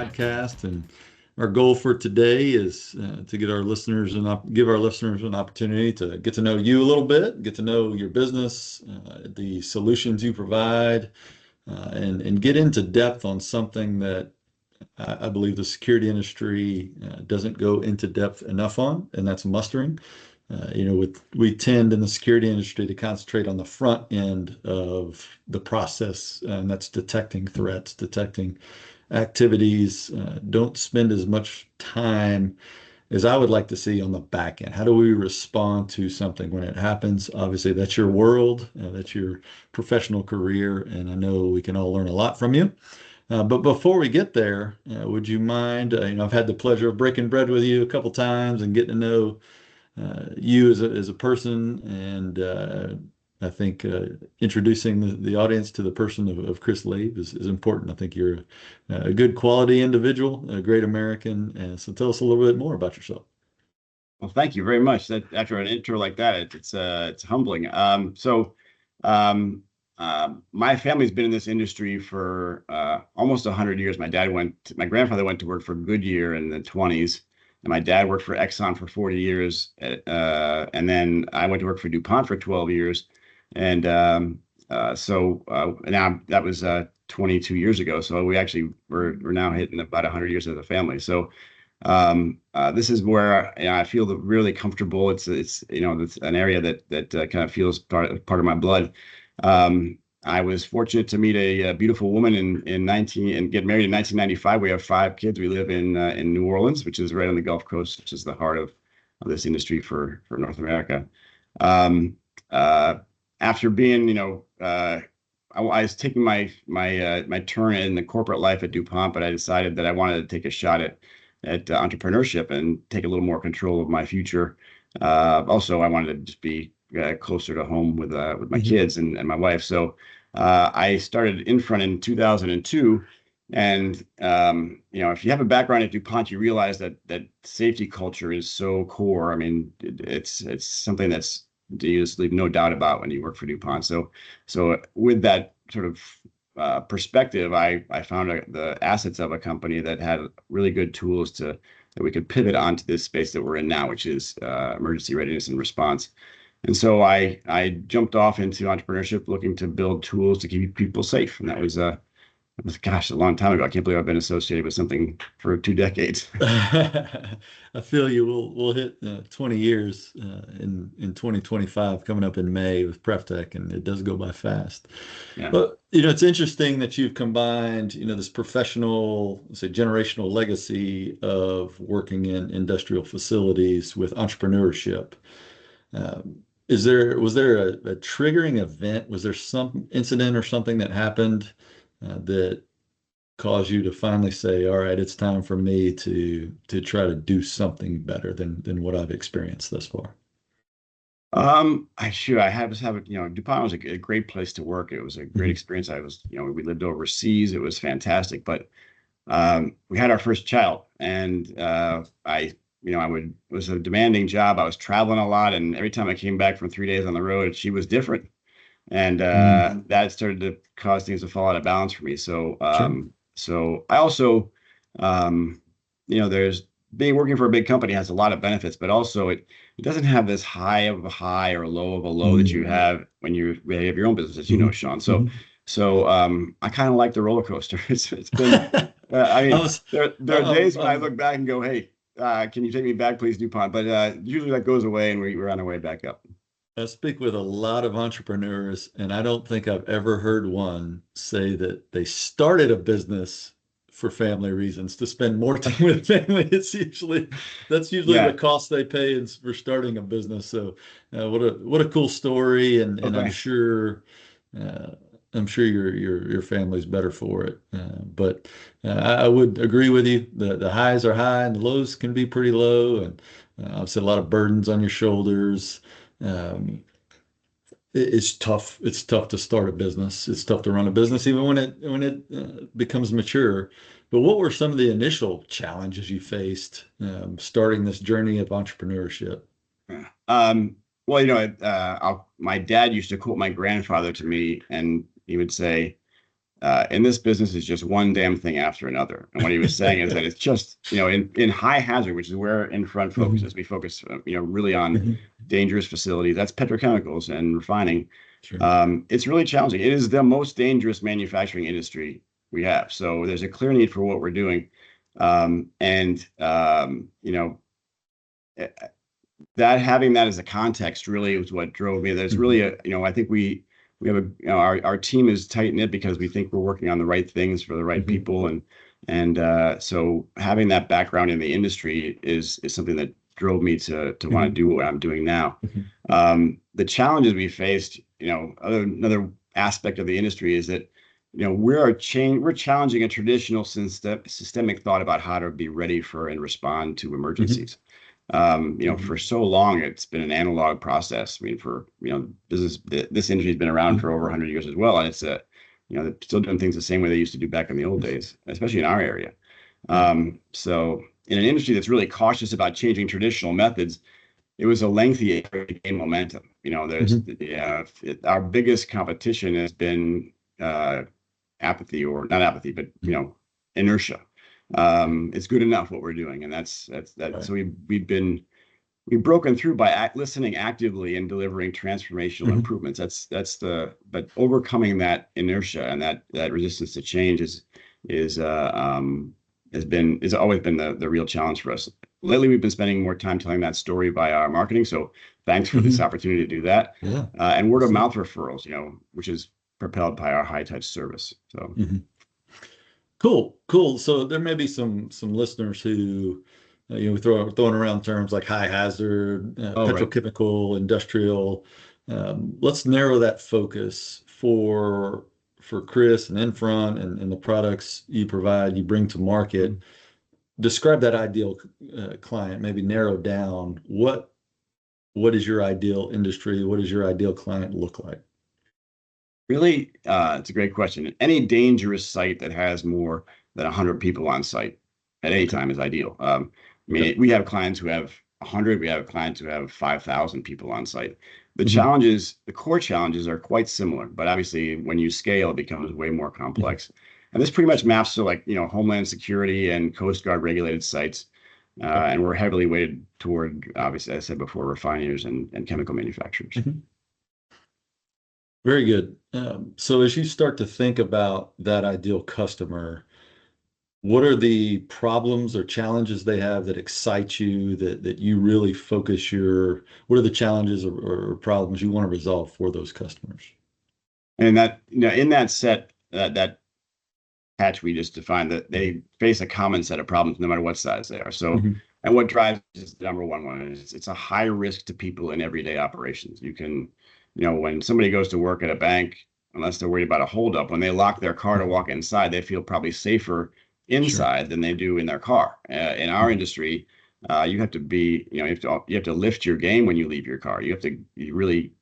podcast, and our goal for today is to get our listeners and give our listeners an opportunity to get to know you a little bit, get to know your business, the solutions you provide, and get into depth on something that I believe the security industry doesn't go into depth enough on, and that's mustering. We tend in the security industry to concentrate on the front end of the process, and that's detecting threats, detecting activities. Don't spend as much time as I would like to see on the back end. How do we respond to something when it happens? Obviously, that's your world, that's your professional career, and I know we can all learn a lot from you. But before we get there, would you mind? I've had the pleasure of breaking bread with you a couple times and getting to know you as a person, and I think introducing the audience to the person of Chris Laibe is important. I think you're a good quality individual, a great American, and so tell us a little bit more about yourself. Well, thank you very much. That after an intro like that, it's humbling. My family's been in this industry for almost 100 years. My grandfather went to work for Goodyear in the 20s. And my dad worked for Exxon for 40 years. And then I went to work for DuPont for 12 years. And now that was 22 years ago. So we're now hitting about 100 years as a family. So this is where I feel really comfortable. It's an area that kind of feels part of my blood. I was fortunate to meet a beautiful woman and get married in 1995. We have 5 kids. We live in New Orleans, which is right on the Gulf Coast, which is the heart of this industry for North America. After being, I was taking my turn in the corporate life at DuPont, but I decided that I wanted to take a shot at entrepreneurship and take a little more control of my future. Also, I wanted to just be closer to home with my kids and my wife. So I started inFRONT in 2002. And if you have a background at DuPont, you realize that safety culture is so core. I mean, it's something that's you just leave no doubt about when you work for DuPont. So with that sort of perspective, I found the assets of a company that had really good tools that we could pivot onto this space that we're in now, which is emergency readiness and response. And so I jumped off into entrepreneurship, looking to build tools to keep people safe. And that was a long time ago. I can't believe I've been associated with something for 2 decades. I feel you. We'll hit 20 years in 2025, coming up in May with Pref-Tech, and it does go by fast. Yeah. But it's interesting that you've combined this professional, say, generational legacy of working in industrial facilities with entrepreneurship. Was there a triggering event? Was there some incident or something that happened that caused you to finally say, all right, it's time for me to try to do something better than what I've experienced thus far? I had to have it. DuPont was a great place to work. It was a great experience. We lived overseas. It was fantastic, but we had our first child, and it was a demanding job. I was traveling a lot, and every time I came back from 3 days on the road, she was different. And that started to cause things to fall out of balance for me. So, sure. So I also, there's working for a big company has a lot of benefits, but also it doesn't have this high of a high or low of a low that you have when you have your own business, as you know, Shaun. So I kind of like the roller coaster. It's been, there are days when I look back and go, hey, can you take me back, please, DuPont? But usually that goes away and we're on our way back up. I speak with a lot of entrepreneurs, and I don't think I've ever heard one say that they started a business for family reasons, to spend more time with family. That's usually the cost they pay for starting a business. So what a cool story, and I'm sure your family's better for it. But I would agree with you. The highs are high and the lows can be pretty low, and obviously a lot of burdens on your shoulders. It's tough. It's tough to start a business. It's tough to run a business, even when it becomes mature. But what were some of the initial challenges you faced starting this journey of entrepreneurship? Well, my dad used to quote my grandfather to me, and he would say, in this business is just one damn thing after another. And what he was saying is that it's just, in high hazard, which is where inFRONT focuses. We focus, really on dangerous facilities. That's petrochemicals and refining. Sure. It's really challenging. It is the most dangerous manufacturing industry we have. So there's a clear need for what we're doing. That having that as a context really was what drove me. There's really I think we have our team is tight knit because we think we're working on the right things for the right people, and so having that background in the industry is something that drove me to want to do what I'm doing now. The challenges we faced, another aspect of the industry is that we're challenging a traditional systemic thought about how to be ready for and respond to emergencies. For so long, it's been an analog process. I mean, for, this industry has been around for over 100 years as well. And it's they're still doing things the same way they used to do back in the old days, especially in our area. So in an industry that's really cautious about changing traditional methods, it was a lengthy area to gain momentum. Our biggest competition has been apathy, or not apathy, but, inertia. It's good enough what we're doing, and that's that. So we've broken through by listening actively and delivering transformational improvements. But overcoming that inertia and that resistance to change has always been the real challenge for us. Lately, we've been spending more time telling that story by our marketing. So thanks for this opportunity to do that. Yeah. And word of mouth referrals, which is propelled by our high touch service. So. Cool. So there may be some listeners who, throwing around terms like high hazard, petrochemical, right, industrial. Let's narrow that focus for Chris and inFRONT and the products you bring to market. Describe that ideal client. Maybe narrow down what is your ideal industry? What does your ideal client look like? Really, it's a great question. Any dangerous site that has more than 100 people on site at any time is ideal. We have clients who have 100. We have clients who have 5,000 people on site. The core challenges are quite similar, but obviously when you scale, it becomes way more complex. And this pretty much maps to Homeland Security and Coast Guard regulated sites. And we're heavily weighted toward, obviously, as I said before, refiners and chemical manufacturers. Very good. So as you start to think about that ideal customer, what are the problems or challenges they have that excite you, that you really focus what are the challenges or problems you want to resolve for those customers? And that, in that set, that patch we just defined, that they face a common set of problems no matter what size they are. So, and what drives is the number one is it's a high risk to people in everyday operations. You can, when somebody goes to work at a bank, unless they're worried about a holdup, when they lock their car to walk inside, they feel probably safer inside than they do in their car. In our industry, you have to be, you have to lift your game when you leave your car. You have to really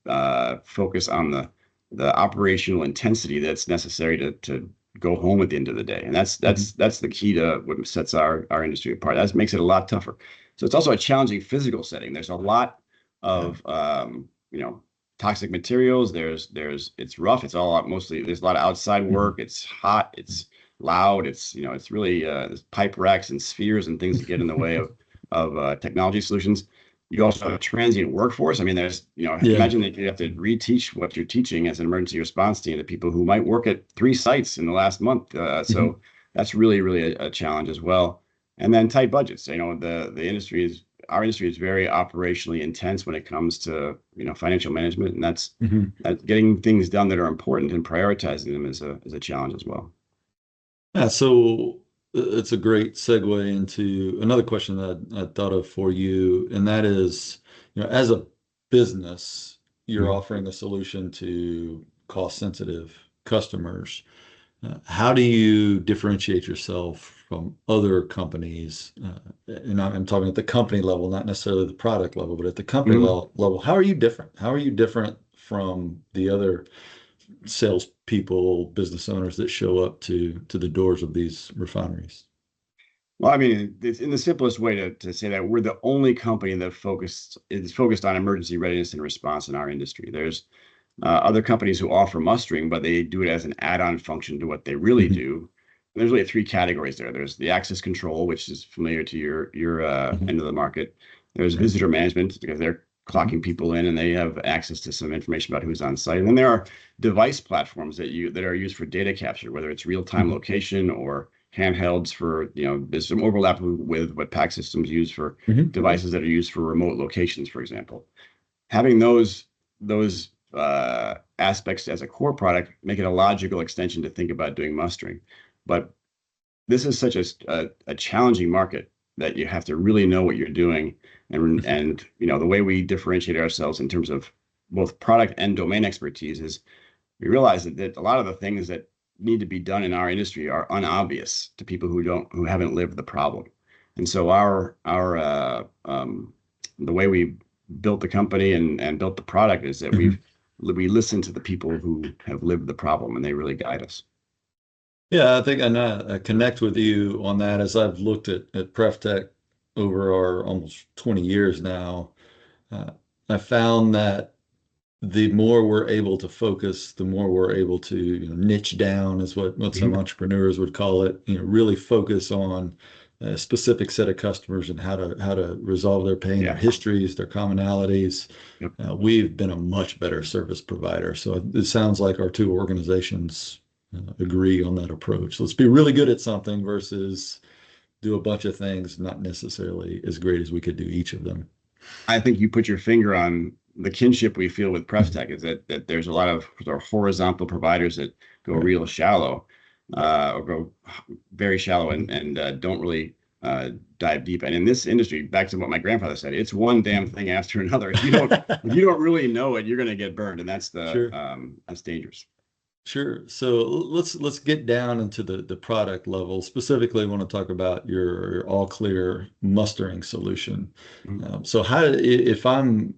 focus on the operational intensity that's necessary to go home at the end of the day. And that's the key to what sets our industry apart. That makes it a lot tougher. So it's also a challenging physical setting. There's a lot of toxic materials. It's rough. It's all mostly, there's a lot of outside work. It's hot. It's loud. It's really there's pipe racks and spheres and things that get in the way of technology solutions. You also have a transient workforce. I mean, there's, imagine that you have to reteach what you're teaching as an emergency response team to people who might work at 3 sites in the last month. So that's really, really a challenge as well. And then tight budgets. Our industry is very operationally intense when it comes to, financial management, and that's getting things done that are important and prioritizing them is a challenge as well. Yeah, so it's a great segue into another question that I thought of for you, and that is, as a business, you're offering a solution to cost-sensitive customers. How do you differentiate yourself from other companies? And I'm talking at the company level, not necessarily the product level, but at the company level. How are you different? How are you different from the other salespeople, business owners that show up to the doors of these refineries? Well, I mean, it's in the simplest way to say that we're the only company that is focused on emergency readiness and response in our industry. There's other companies who offer mustering, but they do it as an add-on function to what they really Mhm. do. And there's really three categories there. There's the access control, which is familiar to your Mhm. end of the market. There's Right. visitor management because they're Mhm. clocking people in and they have access to some information about who's on site. And then there are device platforms that are used for data capture, whether it's real-time Mhm. location or handhelds for, there's some overlap with what PAC systems use for Mhm. devices that are used for remote locations, for example. Having those aspects as a core product make it a logical extension to think about doing mustering. But this is such a challenging market that you have to really know what you're doing. And the way we differentiate ourselves in terms of both product and domain expertise is we realize that a lot of the things that need to be done in our industry are unobvious to people who haven't lived the problem. And so the way we built the company and built the product is that Mhm. we listen to the people who have lived the problem and they really guide us. Yeah, I think I connect with you on that as I've looked at Pref-Tech over our almost 20 years now. Uh, I found that the more we're able to focus, the more we're able to, niche down is what some Mhm. entrepreneurs would call it, really focus on a specific set of customers and how to resolve their pain, their Yeah. histories, their commonalities. Yep. We've been a much better service provider. So it sounds like our two organizations agree on that approach. Let's be really good at something versus do a bunch of things not necessarily as great as we could do each of them. I think you put your finger on the kinship we feel with Pref-Tech is that there's a lot of sort of horizontal providers that go Right. real shallow or go very shallow Mhm. and don't really dive deep. And in this industry, back to what my grandfather said, it's one damn thing after another. If you don't really know it, you're going to get burned, and Sure. that's dangerous. Sure. So let's get down into the product level. Specifically, I want to talk about your AllClear mustering solution. Mhm. So if I'm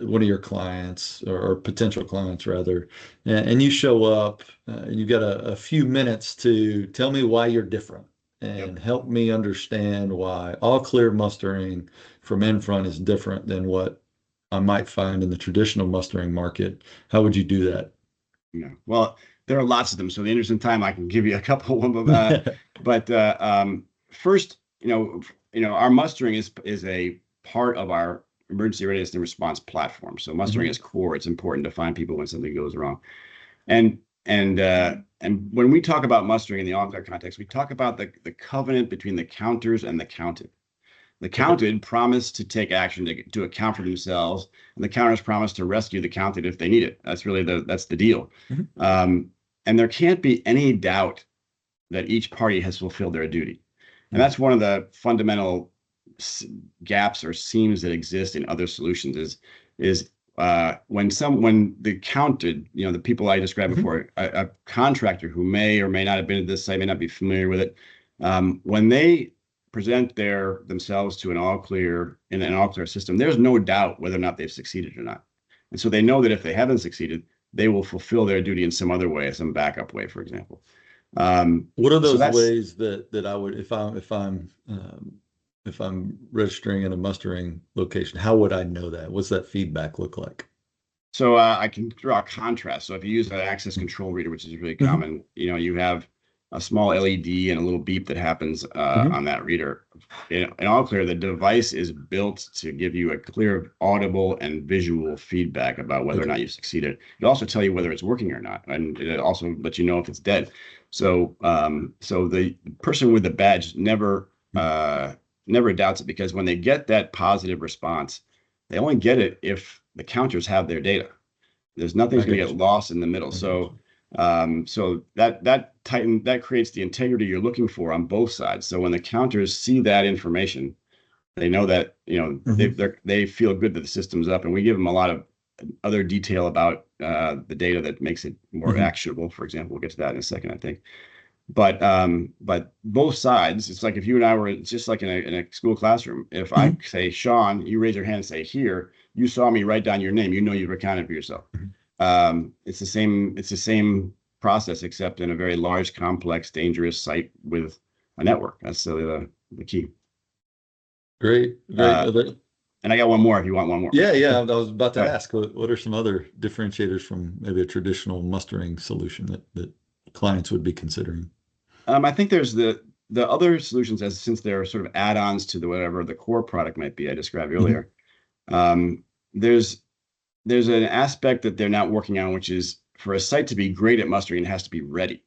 one of your clients or potential clients rather, and you show up and you've got a few minutes to tell me why you're different Yep. and help me understand why AllClear mustering from inFRONT is different than what I might find in the traditional mustering market. How would you do that? Yeah. Well, there are lots of them. So in the interest of time, I can give you a couple of them. First, our mustering is a part of our emergency readiness and response platform. So mustering Mhm. is core. It's important to find people when something goes wrong. And and when we talk about mustering in the AllClear context, we talk about the covenant between the counters and the counted. The Okay. counted promise to take action to account for themselves, and the counters promise to rescue the counted if they need it. That's the deal. Mhm. Um, and there can't be any doubt that each party has fulfilled their duty. And Mhm. that's one of the fundamental gaps or seams that exist in other solutions is when the counted, the people I described Mhm. before, a contractor who may or may not have been at this site, may not be familiar with it, when they present themselves to an AllClear in an AllClear system, there's no doubt whether or not they've succeeded or not. And so they know that if they haven't succeeded, they will fulfill their duty in some other way, some backup way, for example. What are So those that's ways that I would if I'm registering in a mustering location, how would I know that? What's that feedback look like? So I can draw a contrast. So if you use an access control reader, which is really Mhm. common, you have a small LED and a little beep that happens Mhm. on that reader. In AllClear, the device is built to give you a clear audible and visual feedback about whether or Okay. not you succeeded. It also tell you whether it's working or not, and it also lets you know if it's dead. So the person with the badge never doubts it because when they get that positive response, they only get it if the counters have their data. There's nothing's I going to got get you. lost in the middle. I got So that creates the integrity you're looking for on both sides. So when the counters see that information, they know that you. they feel good that the system's up, and we give them a lot of other detail about the data that makes it more Mhm. actionable. For example, we'll get to that in a second, I think. But both sides, it's like if you and I were it's just like in a school classroom. If I Mhm. say Shaun, you raise your hand and say here, you saw me write down your name. You know you've accounted for yourself. Mhm. It's the same process, except in a very large, complex, dangerous site with a network. That's the key. Great, great. Uh, And I got one more if you want one more. Yeah, yeah. I was about to All right. ask, what are some other differentiators from maybe a traditional mustering solution that clients would be considering? I think there's the other solutions as since they're sort of add-ons to the whatever the core product might be I described Mhm. earlier. Um, there's there's an aspect that they're not working on, which is for a site to be great at mustering, it has to be ready.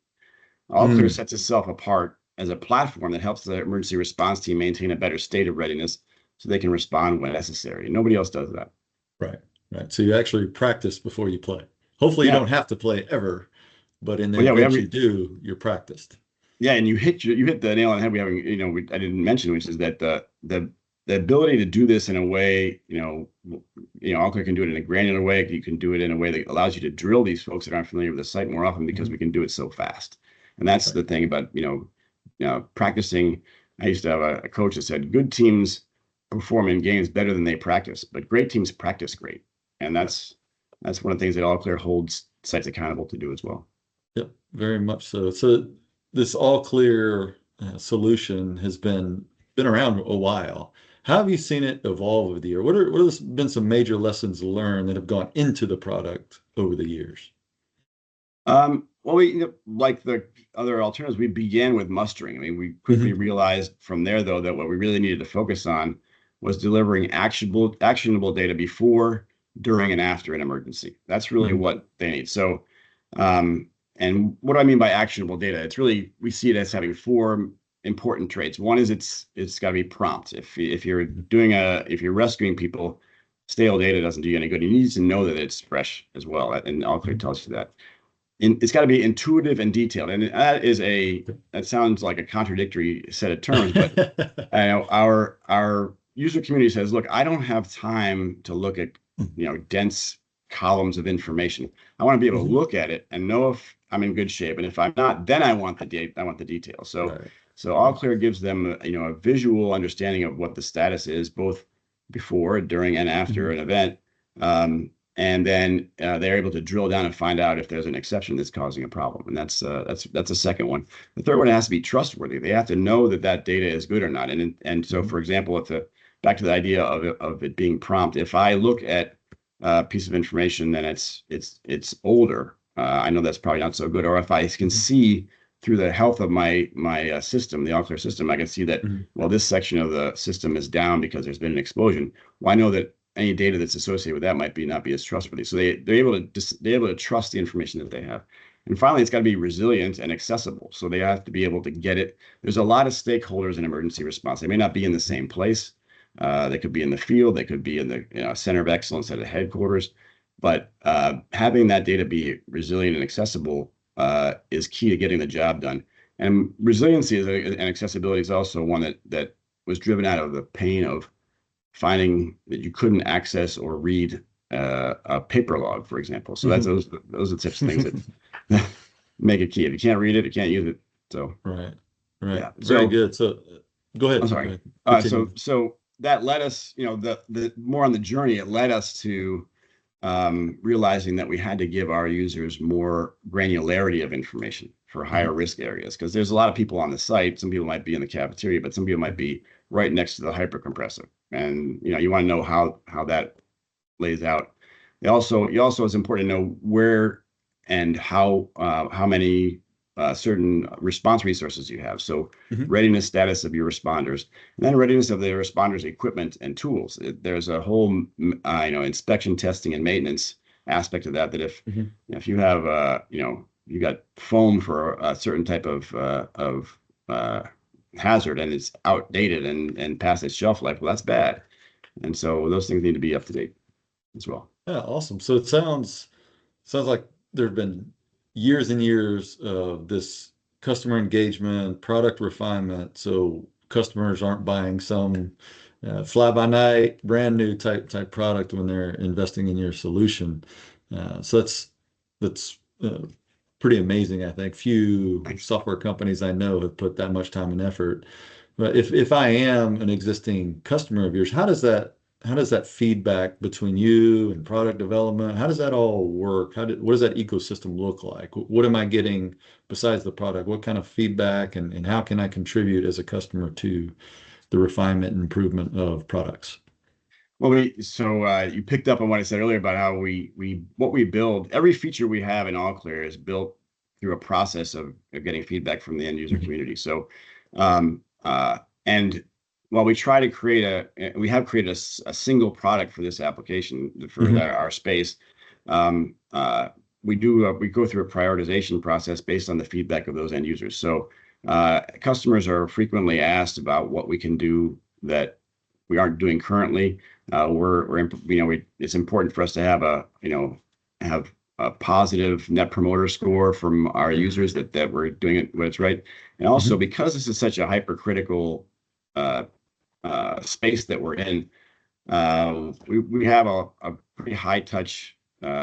AllClear Mm, sets itself apart as a platform that helps the emergency response team maintain a better state of readiness so they can respond when necessary. Nobody else does that. right, right. So you actually practice before you play. Hopefully you Yeah. don't have to play ever, but in the Well, yeah, we event have you do, you're practiced. yeah, and you hit the nail on the head. We haven't, I didn't mention, which is that the ability to do this in a way, AllClear can do it in a granular way. You can do it in a way that allows you to drill these folks that aren't familiar with the site more often because Mhm. we can do it so fast. And that's Right. the thing about, practicing. I used to have a coach that said, good teams perform in games better than they practice, but great teams practice great. And Right. that's one of the things that AllClear holds sites accountable to do as well. Yep, very much so. So this all clear solution has been around a while. How have you seen it evolve over the year? What have been some major lessons learned that have gone into the product over the years? Well, like the other alternatives, we began with mustering. I mean, we quickly Hmm. realized from there, though, that what we really needed to focus on was delivering actionable data before, during, and after an emergency. That's really Hmm. what they need. So, and what do I mean by actionable data? It's really we see it as having four important traits. One is it's got to be prompt. If you're if you're rescuing people, stale data doesn't do you any good. You need to know that it's fresh as well, and AllClear tells you that it's got to be intuitive and detailed. And that sounds like a contradictory set of terms, but I know our user community says, look, I don't have time to look at dense columns of information. I want to be able to Mhm. look at it and know if I'm in good shape, and if I'm not, then I want the details. Right, So right. AllClear gives them a visual understanding of what the status is, both before, during, and after Mhm. an event. And then they're able to drill down and find out if there's an exception that's causing a problem, and that's a second one. The third one has to be trustworthy. They have to know that that data is good or not. And so, Mhm. for example, back to the idea of it being prompt, if I look at a piece of information then it's older, I know that's probably not so good. Or if I can Mhm. see through the health of my system, the AllClear system, I can see that Mhm. well, this section of the system is down because there's been an explosion. Well, I know that any data that's associated with that might be not be as trustworthy. So they're able to trust the information that they have. And finally, it's got to be resilient and accessible. So they have to be able to get it. There's a lot of stakeholders in emergency response. They may not be in the same place. They could be in the field. They could be in the center of excellence at a headquarters. But having that data be resilient and accessible is key to getting the job done. And resiliency and accessibility is also one that was driven out of the pain of finding that you couldn't access or read a paper log, for example. So that's Mhm. those are the types of things that make it key. If you can't read it, you can't use it. So Right, right. yeah. Very So good. So go I'm ahead. Go sorry. ahead. Continue. So that led us, the more on the journey, it led us to realizing that we had to give our users more granularity of information for higher Mhm. risk areas because there's a lot of people on the site. Some people might be in the cafeteria, but some people might Mhm. be right next to the hypercompressor, and you want to know how that lays out. You also it's important to know where and how many certain response resources you have. So Mhm. readiness status of your responders, and then readiness of the responders' equipment and tools. There's a whole inspection, testing, and maintenance aspect of that. That Mhm. if you have you got foam for a certain type of uh, hazard and it's outdated and past its shelf life, well, that's bad. And so those things need to be up to date as well. Yeah, awesome. So it sounds like there have been years and years of this customer engagement, product refinement, so customers aren't buying some fly by night, brand new type product when they're investing in your solution. So that's pretty amazing. I think few Thanks. software companies I know have put that much time and effort. But if I am an existing customer of yours, how does that feedback between you and product development, how does that all work? What does that ecosystem look like? What am I getting besides the product? What kind of feedback and how can I contribute as a customer to the refinement and improvement of products? Well, you picked up on what I said earlier about how what we build, every feature we have in AllClear is built through a process of getting feedback from the end user Mhm. community. So, um, and while we have created a single product for this application for Mhm. our space. Um, we go through a prioritization process based on the feedback of those end users. So, customers are frequently asked about what we can do that we aren't doing currently. It's important for us to have have a positive net promoter score from our users that we're doing it what's right. And also Mhm. because this is such a hypercritical uh, space that we're in, we have a pretty high touch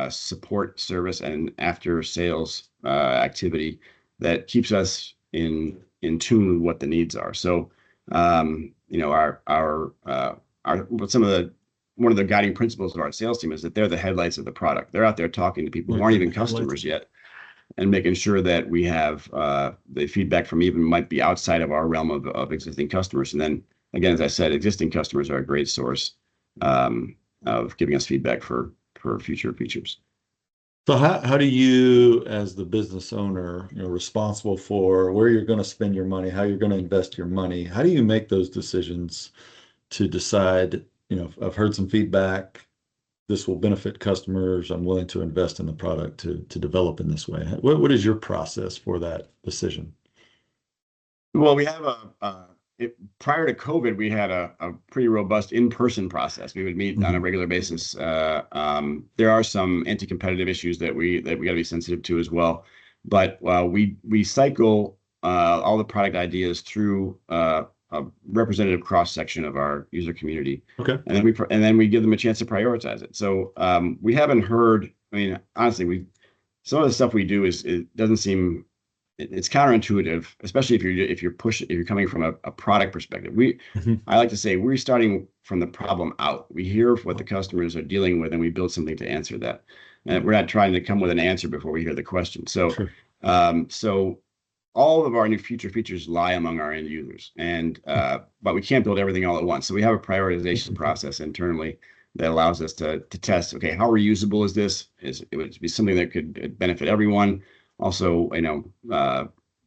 support service and after sales activity that keeps us in tune with what the needs are. So, our some of the one of the guiding principles of our sales team is that they're the headlights of the product. They're out there talking to people who Right aren't there, even the headlights. customers yet, and making sure that we have the feedback from even might be outside of our realm of existing customers. And then again, as I said, existing customers are a great source of giving us feedback for future features. So how do you, as the business owner, responsible for where you're going to spend your money, how you're going to invest your money, how do you make those decisions to decide, I've heard some feedback, this will benefit customers, I'm willing to invest in the product to develop in this way. What is your process for that decision? Well, we have prior to COVID, we had a pretty robust in-person process. We would meet on a Mhm. regular basis. There are some anti-competitive issues that we got to be sensitive to as well. But we cycle all the product ideas through a representative cross section of our user community, Okay. and then we give them a chance to prioritize it. So we haven't heard. I mean, honestly, we some of the stuff we do is it doesn't seem it's counterintuitive, especially if you're coming from a product perspective. Mhm. I like to say we're starting from the problem out. We hear what the customers are dealing with, and we build something to answer that. And we're not trying to come with an answer before we hear the question. So, Sure. so all of our new future features lie among our end users, and but we can't build everything all at once. So we have a prioritization process internally that allows us to test. Okay, how reusable is this? It would be something that could benefit everyone? Also,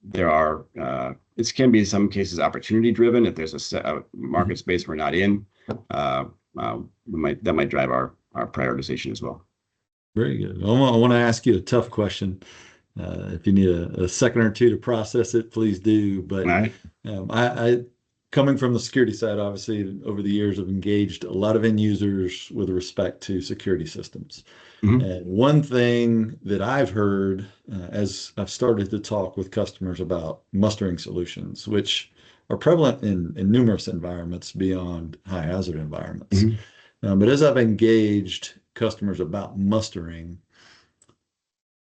there are it can be in some cases opportunity driven. If there's a market Mhm. space we're not in, uh, that might drive our prioritization as well. Very good. I want to ask you a tough question. If you need a second or two to process it, please do. All But right. coming from the security side, obviously, over the years, I've engaged a lot of end users with respect to security systems. Hmm. And one thing that I've heard as I've started to talk with customers about mustering solutions, which are prevalent in numerous environments beyond high hazard environments. Hmm. But as I've engaged customers about mustering,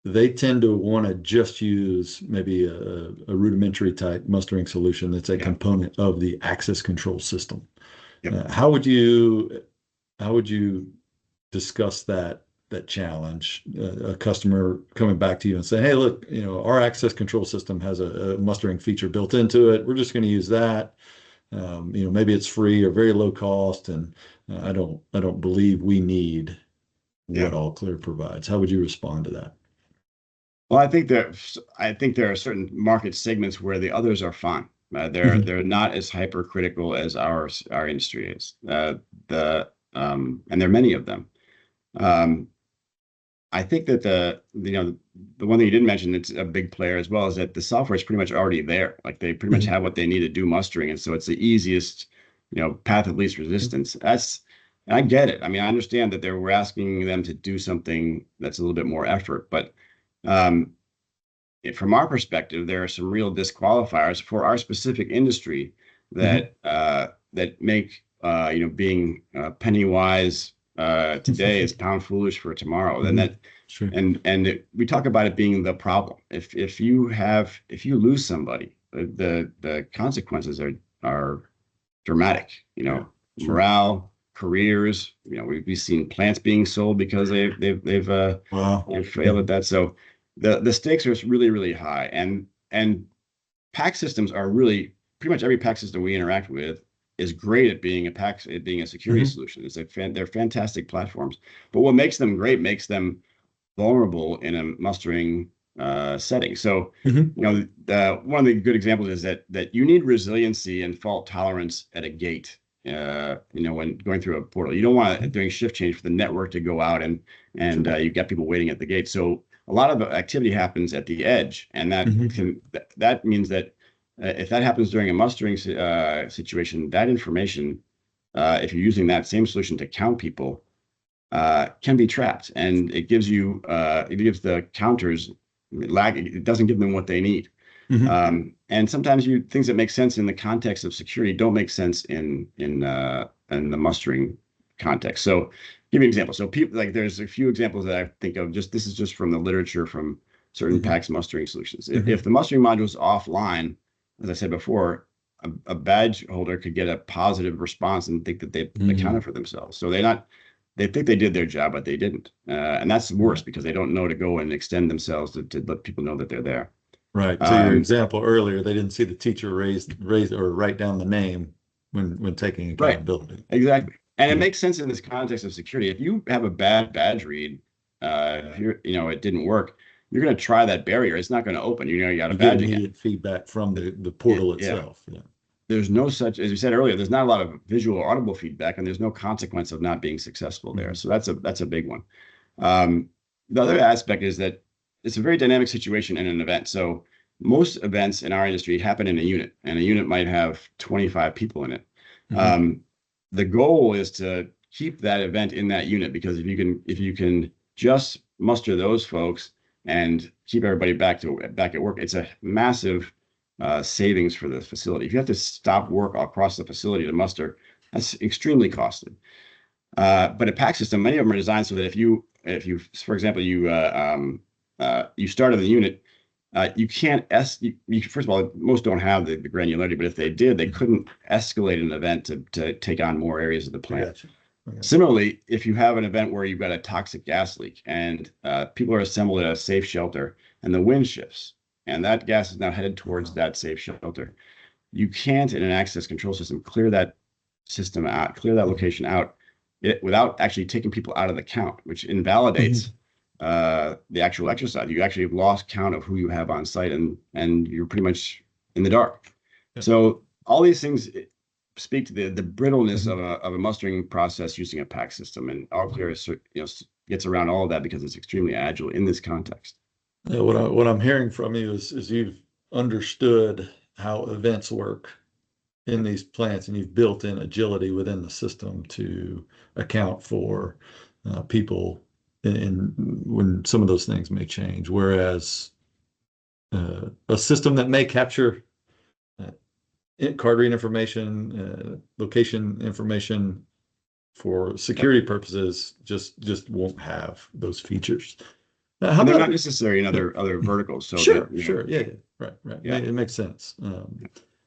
they tend to want to just use maybe a rudimentary type mustering solution that's a Yeah. component of the access control system. Yep. How would you discuss that challenge? A customer coming back to you and saying, "Hey, look, our access control system has a mustering feature built into it. We're just going to use that. Maybe it's free or very low cost, and I don't believe we need what Yeah. AllClear provides." How would you respond to that? Well, I think there are certain market segments where the others are fine. Mhm. They're not as hypercritical as our industry is. And there are many of them. Um, I think that the one thing you didn't mention that's a big player as well is that the software is pretty much already there. Like they pretty much Mhm. have what they need to do mustering, and so it's the easiest path of least resistance. And I get it. I mean, I understand that we're asking them to do something that's a little bit more effort, but um, from our perspective, there are some real disqualifiers for our specific industry Mhm. that make being penny wise today is pound foolish for tomorrow. And Mhm. that Sure. we talk about it being the problem. If you lose somebody, the consequences are dramatic. Yeah. Sure. Morale, careers. We've seen plants being sold because Wow. they've failed at that. So the stakes are really really high, and pack systems are really pretty much every pack system we interact with. is great at being a security Mm-hmm. solution. They're fantastic platforms. But what makes them great makes them vulnerable in a mustering setting. So, Mm-hmm. one of the good examples is that you need resiliency and fault tolerance at a gate. When going through a portal, you don't want to, during shift change, for the network to go out and Sure. you got people waiting at the gate. So a lot of activity happens at the edge, and Mm-hmm. that means that if that happens during a mustering situation, that information, if you're using that same solution to count people, can be trapped, and it gives the counters lag. It doesn't give them what they need. Mm-hmm. And sometimes things that make sense in the context of security don't make sense in the mustering context. So, give you an example. So, people like there's a few examples that I think of. This is just from the literature from certain Mm-hmm. PACS mustering solutions. If Mm-hmm. the mustering module is offline, as I said before, a badge holder could get a positive response and think that they Mm-hmm. accounted for themselves. So they think they did their job, but they didn't. And that's worse Right. because they don't know to go and extend themselves to let people know that they're there. Right. To your Um, example earlier, they didn't see the teacher raise or write down the name when taking right. accountability. Exactly. And it Yeah. makes sense in this context of security. If you have a bad badge read, if it didn't work, you're going to try that barrier. It's not going to open. You got a You get badge again. immediate feedback from the portal Yeah. itself. Yeah. There's no such, as you said earlier, there's not a lot of visual or audible feedback, and there's no consequence of not being successful there. Mhm. So that's a big one. Um, the other aspect is that it's a very dynamic situation in an event. So most events in our industry happen in a unit, and a unit might have 25 people in it. Mhm. Um, the goal is to keep that event in that unit, because if you can just muster those folks and keep everybody back at work, it's a massive savings for the facility. If you have to stop work across the facility to muster, that's extremely costly. But a pack system, many of them are designed so that if you, for example, you start in the unit, you can't first of all, most don't have the granularity, but if they did, they Mhm. couldn't escalate an event to take on more areas of the I plant. got you. I got you. Similarly, if you have an event where you've got a toxic gas leak and people are assembled at a safe shelter and the wind shifts and that gas is now headed towards Uh-huh. that safe shelter, you can't, in an access control system, clear that system out, clear that Mhm. location out without actually taking people out of the count, which Mhm. invalidates the actual exercise. You actually have lost count of who you have on site, and you're pretty much in the dark. Yeah. So all these things speak to the brittleness Mhm. of a mustering process using a pack system, and AllClear gets around all of that because it's extremely agile in this context. Yeah, what I'm hearing from you is you've understood how events work in these plants, and you've built in agility within the system to account for people in when some of those things may change. Whereas a system that may capture uh, card read information, location information for Yep. security purposes just won't have those features. How And they're about not necessary in yeah. other verticals. So Sure, sure. Yeah, yeah. Right, right. yeah. It makes sense.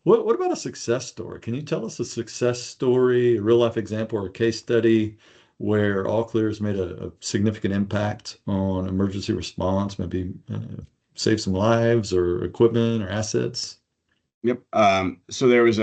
What about a success story? Can you tell us a success story, a real life example, or a case study where AllClear has made a significant impact on emergency response, maybe save some lives or equipment or assets? Yep. So there was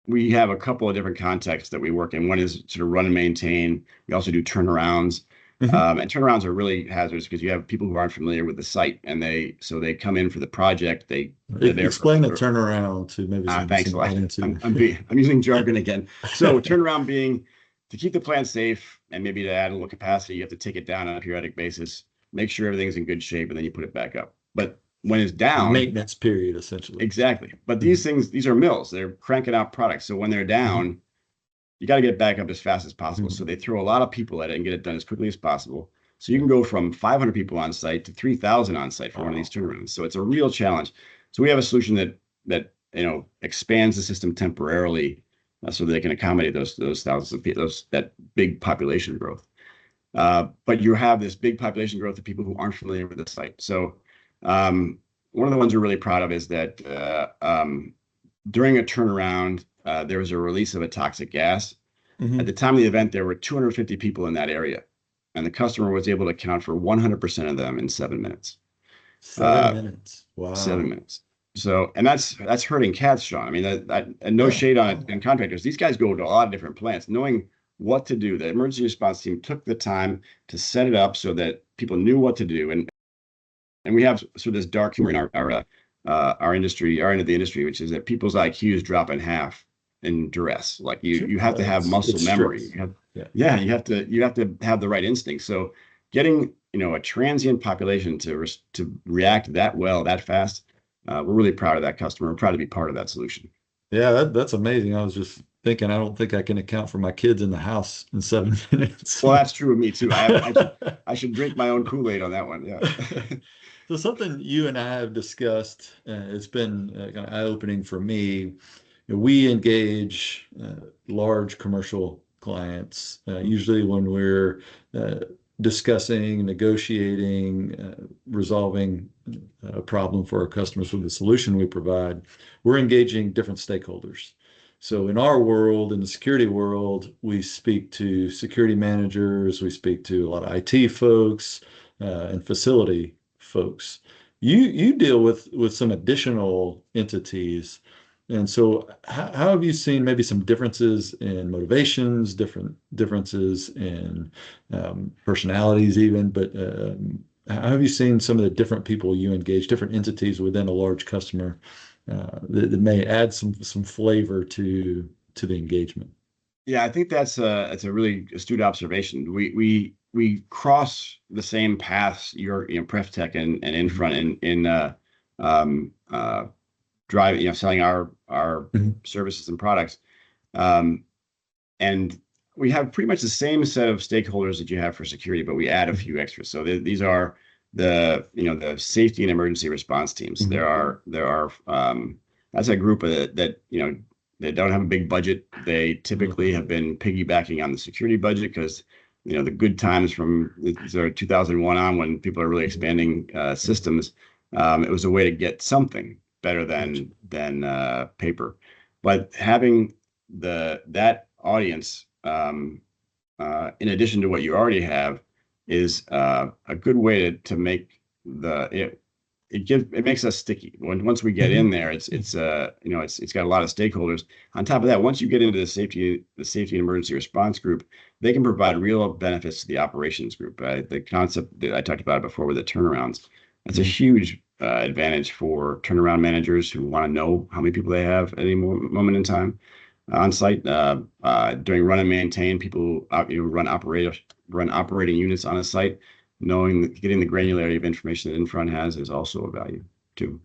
we have a couple of different contexts that we work in. One is sort of run and maintain. We also do turnarounds. Hmm. And turnarounds are really hazardous because you have people who aren't familiar with the site, and they come in for the project. They're there Explain the for turnaround to maybe thanks a some lot. audience who. I'm using jargon again. So turnaround being to keep the plant safe and maybe to add a little capacity, you have to take it down on a periodic basis, make sure everything's in good shape, and then you put it back up. But when it's The down, maintenance period, essentially. exactly. But Hmm. these are mills. They're cranking out products. So when they're Hmm. down, you got to get back up as fast as possible. So Hmm. they throw a lot of people at it and get it done as quickly as possible. So you can go from 500 people on site to 3,000 on site for one of these Wow. turnarounds. So it's a real challenge. So we have a solution that expands the system temporarily, so that they can accommodate those thousands of people, that big population growth. But you have this big population growth of people who aren't familiar with the site. So um, one of the ones we're really proud of is that during a turnaround, there was a release of a toxic gas. At Hmm. the time of the event, there were 250 people in that area, and the customer was able to account for 100% of them in 7 minutes. 7 Uh, minutes. seven Wow. minutes. So, and that's hurting cats, Shaun. I mean, and no Yeah. shade on it and contractors. These guys go to a lot of different plants, knowing what to do. The emergency response team took the time to set it up so that people knew what to do. And we have sort of this dark humor in our industry, our end of the industry, which is that people's IQs drop in half in duress. Like Sure. you have to have muscle It's memory. stress. Yeah. Yeah, you have to have the right instinct. So getting a transient population to react that well that fast, we're really proud of that customer. We're proud to be part of that solution. Yeah, that's amazing. I was just thinking, I don't think I can account for my kids in the house in 7 minutes. Well, that's true of me too. I should drink my own Kool-Aid on that one. Yeah. So something you and I have discussed, it's been kind of eye-opening for me. We engage large commercial clients, usually when we're uh, discussing, negotiating, resolving a problem for our customers with the solution we provide, we're engaging different stakeholders. So in our world, in the security world, we speak to security managers, we speak to a lot of IT folks, and facility folks. You deal with some additional entities. And so, how have you seen maybe some differences in motivations, differences in personalities, even? But how have you seen some of the different people you engage, different entities within a large customer that may add some flavor to the engagement? Yeah, I think that's a really astute observation. We cross the same paths. Pref-Tech and Mhm. inFRONT in um, uh, drive, selling our Mhm. services and products. Um, and we have pretty much the same set of stakeholders that you have for security, but we add a few extras. So these are the safety and emergency response teams. Mhm. There are that's a group that they don't have a big budget. They typically have been piggybacking on the security budget because the good times from 2001 on, when people are really expanding systems, it was a way to get something better Gotcha. than paper. But having that audience, in addition to what you already have, is a good way to make it makes us sticky. Once we get in Mhm. there, it's got a lot of stakeholders. On top of that, once you get into the safety and emergency response group, they can provide real benefits to the operations group. The concept that I talked about before with the turnarounds, that's a Mhm. huge advantage for turnaround managers who want to know how many people they have at any moment in time on site. During run and maintain, people run operating units on a site. Getting the granularity of information that inFRONT has is also a value too.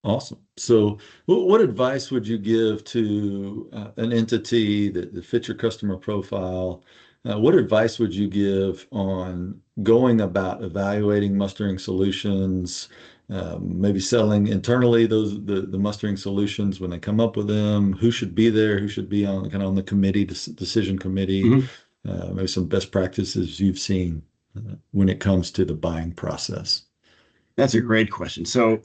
Awesome. So, what advice would you give to an entity that fits your customer profile? What advice would you give on going about evaluating mustering solutions, maybe selling internally the mustering solutions when they come up with them? Who should be there? Who should be on kind of on the committee, decision committee? Mhm. Maybe some best practices you've seen when it comes to the buying process. That's a great question. So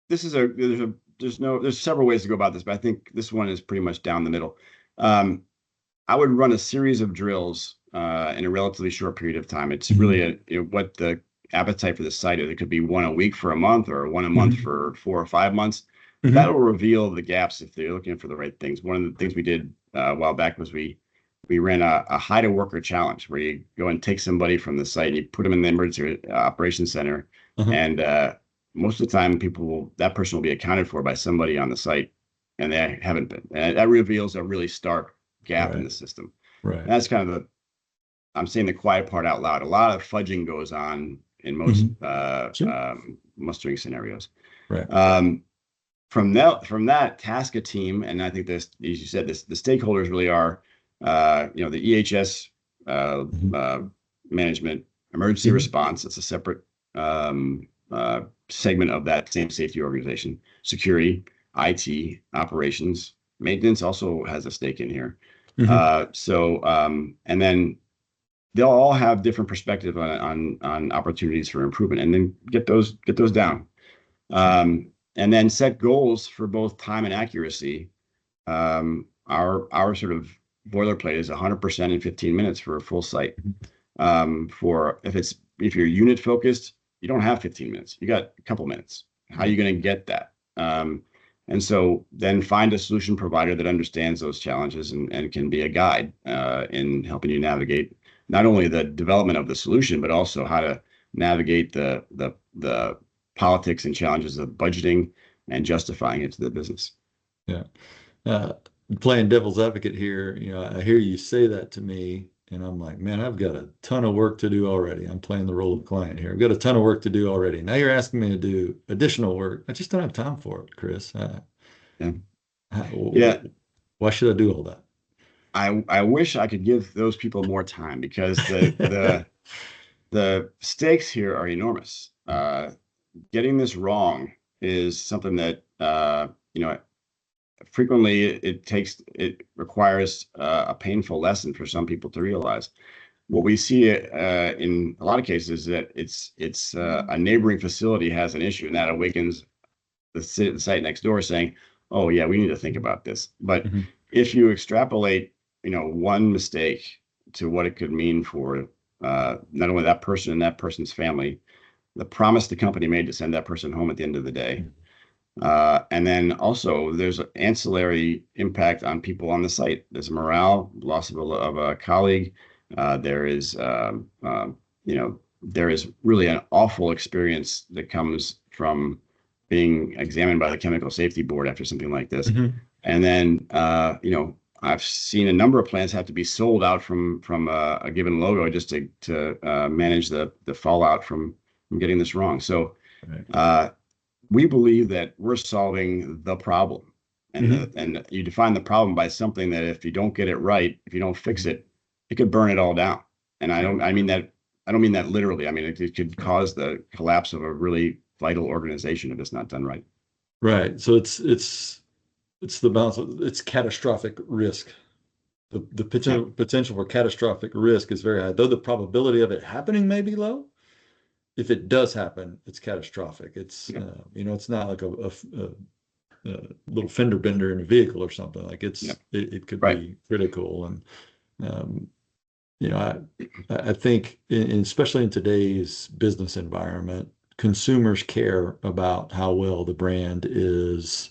this is a there's a there's no there's several ways to go about this, but I think this one is pretty much down the middle. Um, I would run a series of drills in a relatively short period of time. It's really Mhm. what the appetite for the site is. It could be one a week for a month or one a month Mhm. for 4 or 5 months. That'll Mhm. reveal the gaps if they're looking for the right things. One of the things we did a while back was we ran a hide a worker challenge where you go and take somebody from the site and you put them in the emergency operations center, Uh-huh. and most of the time that person will be accounted for by somebody on the site, and they haven't been. And that reveals a really stark gap in Right. the system. Right. And that's kind of I'm saying the quiet part out loud. A lot of fudging goes on in most Hmm. Sure. mustering scenarios. Right. Um, from that, task a team, and I think this, as you said, the stakeholders really are, the EHS uh, Hmm. uh, management, emergency Hmm. response. It's a separate segment of that same safety organization. Security, IT, operations, maintenance also has a stake in here. Hmm. And then they'll all have different perspective on opportunities for improvement, and then get those down. Sure. And then set goals for both time and accuracy. Our sort of boilerplate is 100% in 15 minutes for a full site. Mhm. For if you're unit focused, you don't have 15 minutes. You got a couple minutes. How are you going to get that? And so then find a solution provider that understands those challenges and can be a guide in helping you navigate not only the development of the solution, but also how to navigate the politics and challenges of budgeting and justifying it to the business. Yeah. Uh, Playing devil's advocate here, I hear you say that to me, and I'm like, man, I've got a ton of work to do already. I'm playing the role of client here. I've got a ton of work to do already. Now you're asking me to do additional work. I just don't have time for it, Chris. Yeah. How- Yeah. why should I do all that? I wish I could give those people more time because the stakes here are enormous. Getting this wrong is something that frequently it requires a painful lesson for some people to realize. What we see in a lot of cases is that it's a neighboring facility has an issue, and that awakens the site next door saying, "Oh yeah, we need to think about this." But Mhm. if you extrapolate, one mistake to what it could mean for not only that person and that person's family, the promise the company made to send that person home at the end of the day. And then also there's an ancillary impact on people on the site. There's morale, loss of a colleague. There is, there is really an awful experience that comes from being examined by the Chemical Safety Board after something like this. Mhm. And then, I've seen a number of plants have to be sold out from a given logo just to manage the fallout from getting this wrong. So Right. we believe that we're solving the problem, and Mhm. and you define the problem by something that if you don't get it right, if you don't fix it, it could burn it all down. And Right. I don't mean that literally. I mean it could Right. cause the collapse of a really vital organization if it's not done right. Right. So it's the balance. It's catastrophic risk. The Yeah, potential for catastrophic risk is very high, though the probability of it happening may be low. If it does happen, it's catastrophic. yeah, It's not like a little fender bender in a vehicle or something. Like yeah, it could right. be critical. And um, you know, I think, especially in today's business environment, consumers care about how well the brand is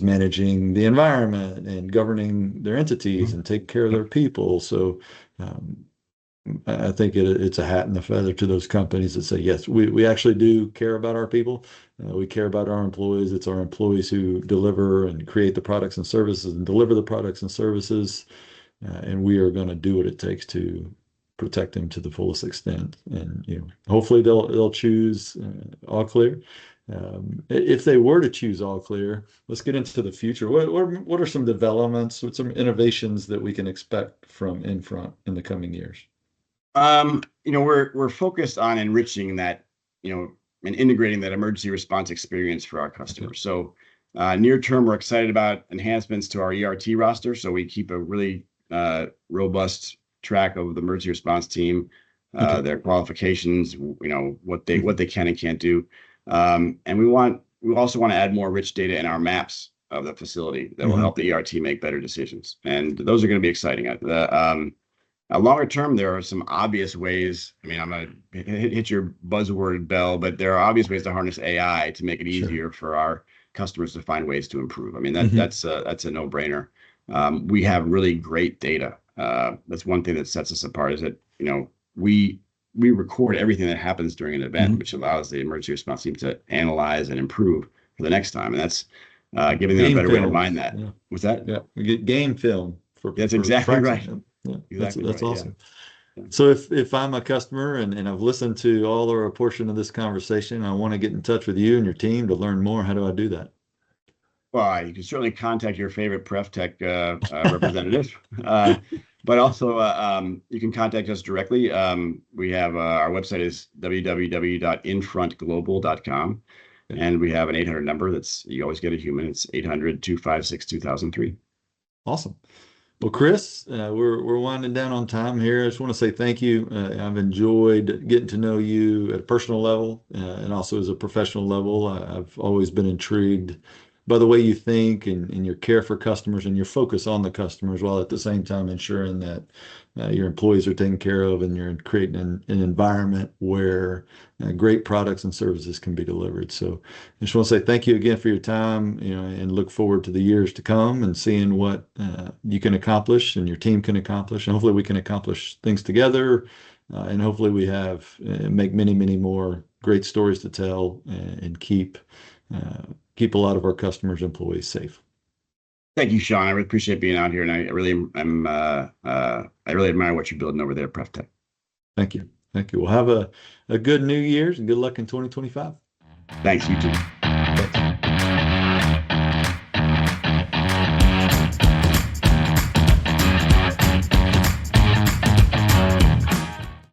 managing the environment and governing their entities Mhm. and taking care of Yep. their people. So um, I think it's a hat and a feather to those companies that say, yes, we actually do care about our people. We care about our employees. It's our employees who deliver and create the products and services and deliver the products and services. And we are going to do what it takes to protect them to the fullest extent. And hopefully they'll choose AllClear. If they were to choose AllClear, let's get into the future. What are some developments? What some innovations that we can expect from inFRONT in the coming years? We're focused on enriching that, and integrating that emergency response experience for our Okay. customers. So, near term, we're excited about enhancements to our ERT roster. So we keep a really robust track of the emergency response team, Okay. their qualifications, what Mhm. they can and can't do, and we also want to add more rich data in our maps of the facility that will Mhm. help the ERT make better decisions. And those are going to be exciting. Longer term, there are some obvious ways. I mean, I'm gonna hit your buzzword bell, but there are obvious ways to harness AI to make it Sure. easier for our customers to find ways to improve. I mean, Mhm. that's a no-brainer. We have really great data. That's one thing that sets us apart is that we we record everything that happens during an event, Mhm. which allows the emergency response team to analyze and improve for the next time, and that's giving them a Game better way to film. mine that. Yeah. What's that? Yeah. We get game film That's for exactly right. fraction. Yeah. Exactly That's right. Yeah. awesome. Yeah. So if I'm a customer and I've listened to all or a portion of this conversation, I want to get in touch with you and your team to learn more. How do I do that? Well, you can certainly contact your favorite Pref-Tech representative, but also you can contact us directly. We have our website is www.infrontglobal.com, Okay. and we have an 800 number that's you always get a human. It's 800-256-2003. Awesome. Well, Chris, we're winding down on time here. I just want to say thank you. I've enjoyed getting to know you at a personal level and also as a professional level. I've always been intrigued by the way you think and your care for customers and your focus on the customers, while at the same time ensuring that your employees are taken care of and you're creating an environment where great products and services can be delivered. So I just want to say thank you again for your time, and look forward to the years to come and seeing what you can accomplish and your team can accomplish. And hopefully we can accomplish things together. And hopefully we make many, many more great stories to tell and keep a lot of our customers, employees safe. Thank you, Shaun. I really appreciate being out here, and I really admire what you're building over there at Pref-Tech. Thank you. Thank you. Well, have a good New Year's and good luck in 2025. Thanks, you too.